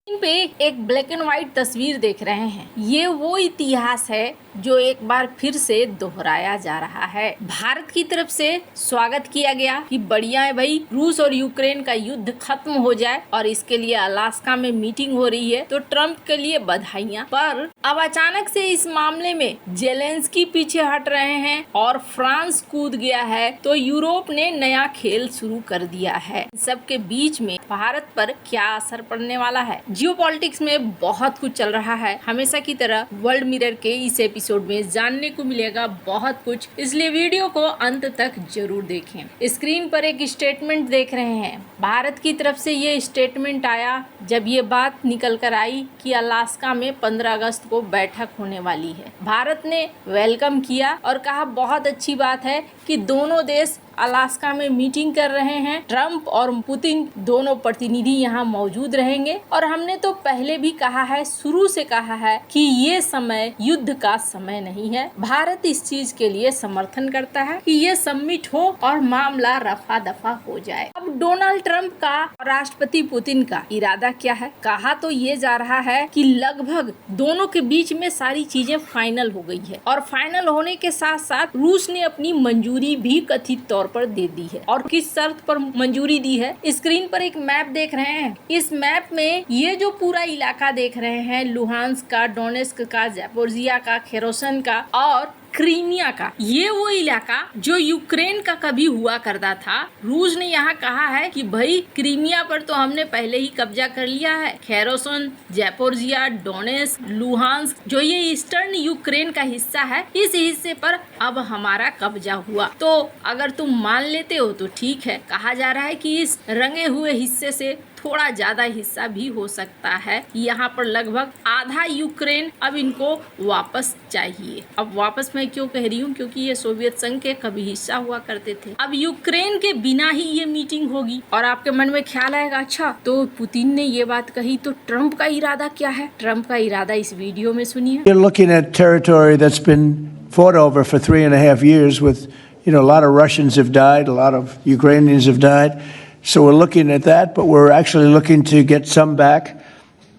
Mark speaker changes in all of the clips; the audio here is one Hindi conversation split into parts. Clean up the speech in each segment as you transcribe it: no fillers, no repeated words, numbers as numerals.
Speaker 1: इन पे एक ब्लैक एंड व्हाइट तस्वीर देख रहे हैं। ये वो इतिहास है जो एक बार फिर से दोहराया जा रहा है। भारत की तरफ से स्वागत किया गया कि बढ़िया है भाई, रूस और यूक्रेन का युद्ध खत्म हो जाए और इसके लिए अलास्का में मीटिंग हो रही है, तो ट्रम्प के लिए बधाइयां। पर अब अचानक से इस मामले में जेलेंस्की पीछे हट रहे हैं और फ्रांस कूद गया है, तो यूरोप ने नया खेल शुरू कर दिया है। सबके बीच में भारत पर क्या असर पड़ने वाला है? जियोपॉलिटिक्स में बहुत कुछ चल रहा है। हमेशा की तरह वर्ल्ड मिरर के इस एपिसोड में जानने को मिलेगा बहुत कुछ, इसलिए वीडियो को अंत तक जरूर देखें। स्क्रीन पर एक स्टेटमेंट देख रहे हैं। भारत की तरफ से ये स्टेटमेंट आया जब ये बात निकल कर आई कि अलास्का में 15 अगस्त को बैठक होने वाली है। भारत ने वेलकम किया और कहा बहुत अच्छी बात है कि दोनों देश अलास्का में मीटिंग कर रहे हैं। ट्रम्प और पुतिन दोनों प्रतिनिधि यहाँ मौजूद रहेंगे और हमने तो पहले भी कहा है, शुरू से कहा है कि ये समय युद्ध का समय नहीं है। भारत इस चीज के लिए समर्थन करता है कि ये समिट हो और मामला रफा दफा हो जाए। अब डोनाल्ड ट्रम्प का और राष्ट्रपति पुतिन का इरादा क्या है? कहा तो ये जा रहा है कि लगभग दोनों के बीच में सारी चीजें फाइनल हो गई है और फाइनल होने के साथ साथ रूस ने अपनी मंजूरी भी कथित तौर पर दे दी है। और किस शर्त पर मंजूरी दी है? स्क्रीन पर एक मैप देख रहे हैं। इस मैप में ये जो पूरा इलाका देख रहे हैं, लुहांस्क का, डोनेस्क का, ज़ैपोरिज़िया का, खेरोसन का और क्रीमिया का, ये वो इलाका जो यूक्रेन का कभी हुआ करता था। रूस ने यहाँ कहा है कि भाई क्रीमिया पर तो हमने पहले ही कब्जा कर लिया है। खेरोसन, ज़ैपोरिज़िया, डोनेस्क, लुहांस्क जो ये ईस्टर्न यूक्रेन का हिस्सा है, इस हिस्से पर अब हमारा कब्जा हुआ। तो अगर तुम मान लेते हो तो ठीक है। कहा जा रहा है कि इस रंगे हुए हिस्से से थोड़ा ज्यादा हिस्सा भी हो सकता है। यहाँ पर लगभग आधा यूक्रेन अब इनको वापस चाहिए। अब वापस मैं क्यों कह रही हूँ? क्योंकि ये सोवियत संघ के कभी हिस्सा हुआ करते थे। अब यूक्रेन के बिना ही ये मीटिंग होगी और आपके मन में ख्याल आएगा, अच्छा तो पुतिन ने ये बात कही तो ट्रम्प का इरादा क्या है? ट्रम्प का इरादा इस वीडियो में सुनिए।
Speaker 2: You're looking at territory that's been fought over for 3.5 years with, a lot of Russians have died, a lot of Ukrainians have died. So we're looking at that, but we're actually looking to get some back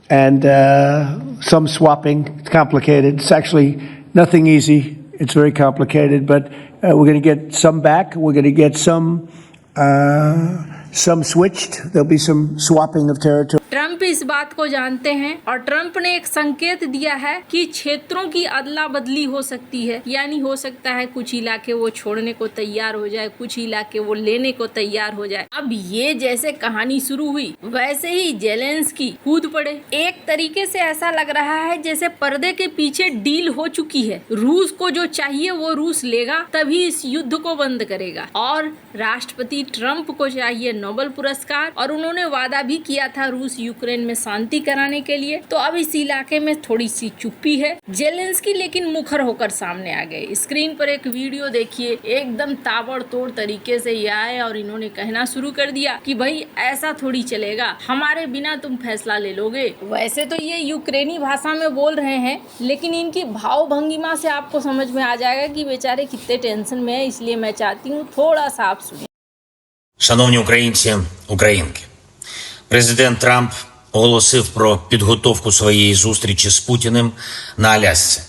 Speaker 2: and some swapping. It's complicated. It's actually nothing easy. It's very complicated, but we're going to get some back. We're going to get some switched. There'll be some swapping of territory.
Speaker 1: Trump इस बात को जानते हैं और ट्रम्प ने एक संकेत दिया है कि क्षेत्रों की अदला बदली हो सकती है। यानी हो सकता है कुछ इलाके वो छोड़ने को तैयार हो जाए, कुछ इलाके वो लेने को तैयार हो जाए। अब ये जैसे कहानी शुरू हुई वैसे ही जेलेंस्की कूद पड़े। एक तरीके से ऐसा लग रहा है जैसे पर्दे के पीछे डील हो चुकी है। रूस को जो चाहिए वो रूस लेगा, तभी इस युद्ध को बंद करेगा। और राष्ट्रपति ट्रम्प को चाहिए नोबेल पुरस्कार और उन्होंने वादा भी किया था रूस यूक्रेन में शांति कराने के लिए। तो अब इस इलाके में थोड़ी सी चुप्पी है। जेलेंस्की लेकिन मुखर होकर सामने आ गए। स्क्रीन पर एक वीडियो देखिए, एकदम ताबड़तोड़ तरीके से ये आए और इन्होंने कहना शुरू कर दिया कि भाई ऐसा थोड़ी चलेगा, हमारे बिना तुम फैसला ले लोगे। वैसे तो ये यूक्रेनी भाषा में बोल रहे हैं, लेकिन इनकी भाव भंगिमा से आपको समझ में आ जाएगा कि बेचारे कितने टेंशन में है। इसलिए मैं चाहती हूँ थोड़ा सा आप सुनिए।
Speaker 3: Шановні українці, українки, президент Трамп оголосив про підготовку своєї зустрічі з Путіним на Алясці.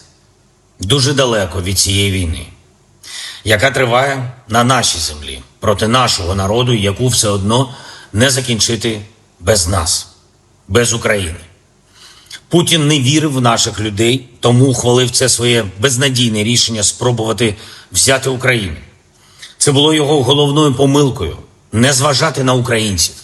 Speaker 3: Дуже далеко від цієї війни, яка триває на нашій землі, проти нашого народу, яку все одно не закінчити без нас, без України. Путін не вірив в наших людей, тому ухвалив це своє безнадійне рішення спробувати взяти Україну. Це було його головною помилкою – не зважати на українців.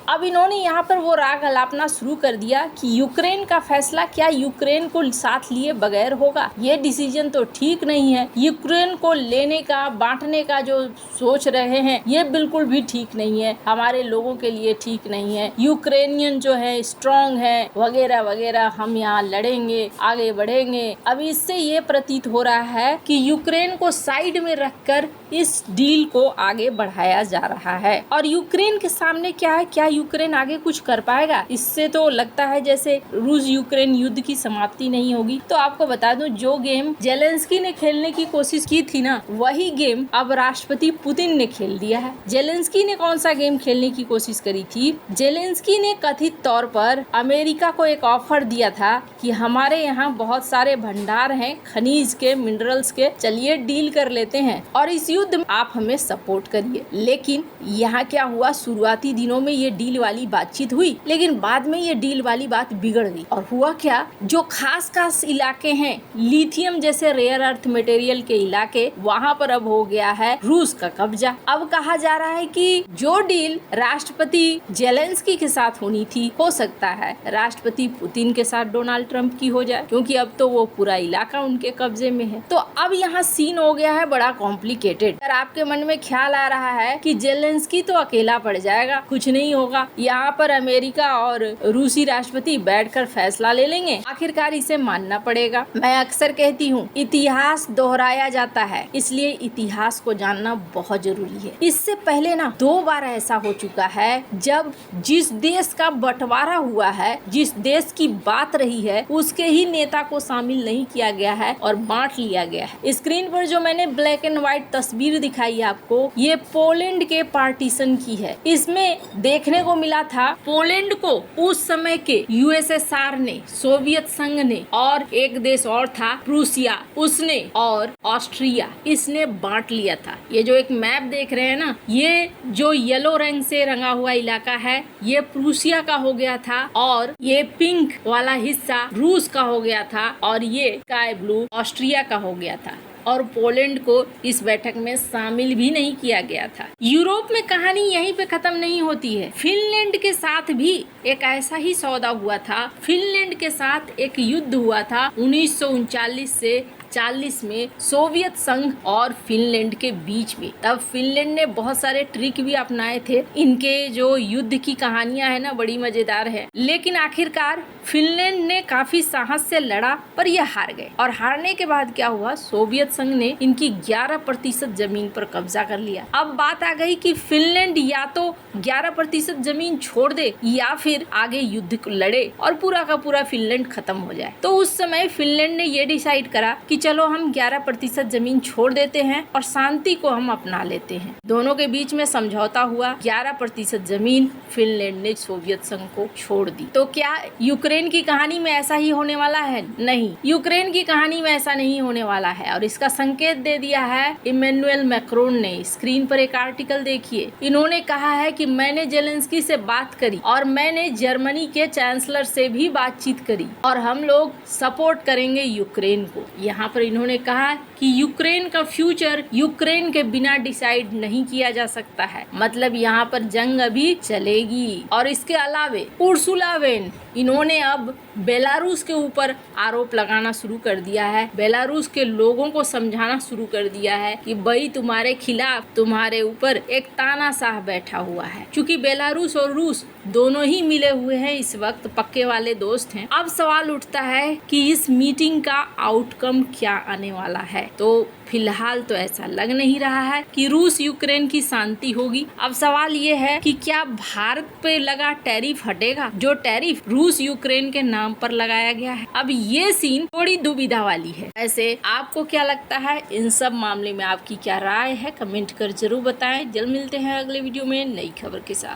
Speaker 1: अब इन्होंने यहाँ पर वो राग अलापना शुरू कर दिया कि यूक्रेन का फैसला क्या यूक्रेन को साथ लिए बगैर होगा? ये डिसीजन तो ठीक नहीं है। यूक्रेन को लेने का, बांटने का जो सोच रहे हैं ये बिल्कुल भी ठीक नहीं है, हमारे लोगों के लिए ठीक नहीं है। यूक्रेनियन जो है स्ट्रांग है वगैरह वगैरह, हम यहाँ लड़ेंगे, आगे बढ़ेंगे। अब इससे ये प्रतीत हो रहा है कि यूक्रेन को साइड में रखकर इस डील को आगे बढ़ाया जा रहा है। और यूक्रेन के सामने क्या है? क्या यूक्रेन आगे कुछ कर पाएगा? इससे तो लगता है जैसे रूस यूक्रेन युद्ध की समाप्ति नहीं होगी। तो आपको बता दूं, जो गेम जेलेंस्की ने खेलने की कोशिश की थी ना, वही गेम अब राष्ट्रपति पुतिन ने खेल दिया है। जेलेंस्की ने कौन सा गेम खेलने की कोशिश करी थी? जेलेंस्की ने कथित तौर पर अमेरिका को एक ऑफर दिया था कि हमारे यहाँ बहुत सारे भंडार हैं खनिज के, मिनरल्स के, चलिए डील कर लेते हैं और इस युद्ध में आप हमें सपोर्ट करिए। लेकिन यहाँ क्या हुआ, शुरुआती दिनों में ये डील वाली बातचीत हुई, लेकिन बाद में ये डील वाली बात बिगड़ गई। और हुआ क्या, जो खास इलाके हैं, लिथियम जैसे रेयर अर्थ मटेरियल के इलाके, वहाँ पर अब हो गया है रूस का कब्जा। अब कहा जा रहा है कि जो डील राष्ट्रपति जेलेंस्की के साथ होनी थी, हो सकता है राष्ट्रपति पुतिन के साथ डोनाल्ड ट्रंप की हो जाए, क्योंकि अब तो वो पूरा इलाका उनके कब्जे में है। तो अब यहाँ सीन हो गया है बड़ा कॉम्प्लिकेटेड। अगर आपके मन में ख्याल आ रहा है कि जेलेंस्की तो अकेला पड़ जाएगा, कुछ नहीं होगा, यहाँ पर अमेरिका और रूसी राष्ट्रपति बैठकर फैसला ले लेंगे, आखिरकार इसे मानना पड़ेगा। मैं अक्सर कहती हूँ, इतिहास दोहराया जाता है, इसलिए इतिहास को जानना बहुत जरूरी है। इससे पहले ना 2 बार ऐसा हो चुका है, जब जिस देश का बंटवारा हुआ है, जिस देश की बात रही है, उसके ही नेता को शामिल नहीं किया गया है और बांट लिया गया है। स्क्रीन पर जो मैंने ब्लैक एंड व्हाइट तस्वीर दिखाई आपको, ये पोलैंड के पार्टीशन की है। इसमें देखने को मिला था, पोलैंड को उस समय के यूएसएसआर ने, सोवियत संघ ने, और एक देश और था प्रूसिया, उसने, और ऑस्ट्रिया, इसने बांट लिया था। ये जो एक मैप देख रहे हैं ना, ये जो येलो रंग से रंगा हुआ इलाका है, ये प्रूसिया का हो गया था, और ये पिंक वाला हिस्सा रूस का हो गया था, और ये स्काई ब्लू ऑस्ट्रिया का हो गया था। और पोलैंड को इस बैठक में शामिल भी नहीं किया गया था। यूरोप में कहानी यहीं पे खत्म नहीं होती है। फिनलैंड के साथ भी एक ऐसा ही सौदा हुआ था। फिनलैंड के साथ एक युद्ध हुआ था 1939 से 1940 में सोवियत संघ और फिनलैंड के बीच में। तब फिनलैंड ने बहुत सारे ट्रिक भी अपनाए थे। इनके जो युद्ध की कहानियां है ना, बड़ी मजेदार है। लेकिन आखिरकार फिनलैंड ने काफी साहस से लड़ा, पर ये हार गए। और हारने के बाद क्या हुआ, सोवियत संघ ने इनकी 11% जमीन पर कब्जा कर लिया। अब बात आ गई कि फिनलैंड या तो 11% जमीन छोड़ दे या फिर आगे युद्ध लड़े और पूरा का पूरा फिनलैंड खत्म हो जाए। तो उस समय फिनलैंड ने ये डिसाइड करा कि चलो हम 11% जमीन छोड़ देते हैं और शांति को हम अपना लेते हैं। दोनों के बीच में समझौता हुआ, 11% जमीन फिनलैंड ने सोवियत संघ को छोड़ दी। तो क्या यूक्रेन की कहानी में ऐसा ही होने वाला है? नहीं, यूक्रेन की कहानी में ऐसा नहीं होने वाला है। और इसका संकेत दे दिया है इमैनुअल मैक्रोन ने। स्क्रीन पर एक आर्टिकल देखिए। इन्होंने कहा है कि मैंने जेलेंस्की से बात करी और मैंने जर्मनी के चांसलर से भी बातचीत करी और हम लोग सपोर्ट करेंगे यूक्रेन को। यहाँ पर इन्होंने कहा कि यूक्रेन का फ्यूचर यूक्रेन के बिना डिसाइड नहीं किया जा सकता है। मतलब यहाँ पर जंग अभी चलेगी। और इसके अलावे उर्सुला वेन, इन्होंने अब बेलारूस के ऊपर आरोप लगाना शुरू कर दिया है। बेलारूस के लोगों को समझाना शुरू कर दिया है कि भाई तुम्हारे खिलाफ, तुम्हारे ऊपर एक तानाशाह बैठा हुआ है। क्योंकि बेलारूस और रूस दोनों ही मिले हुए हैं, इस वक्त पक्के वाले दोस्त हैं। अब सवाल उठता है कि इस मीटिंग का आउटकम क्या आने वाला है। तो फिलहाल तो ऐसा लग नहीं रहा है कि रूस यूक्रेन की शांति होगी। अब सवाल ये है कि क्या भारत पे लगा टैरिफ हटेगा, जो टैरिफ रूस यूक्रेन के नाम पर लगाया गया है। अब ये सीन थोड़ी दुविधा वाली है। ऐसे आपको क्या लगता है, इन सब मामले में आपकी क्या राय है, कमेंट कर जरूर बताएं। जल्द मिलते हैं अगले वीडियो में नई खबर के साथ।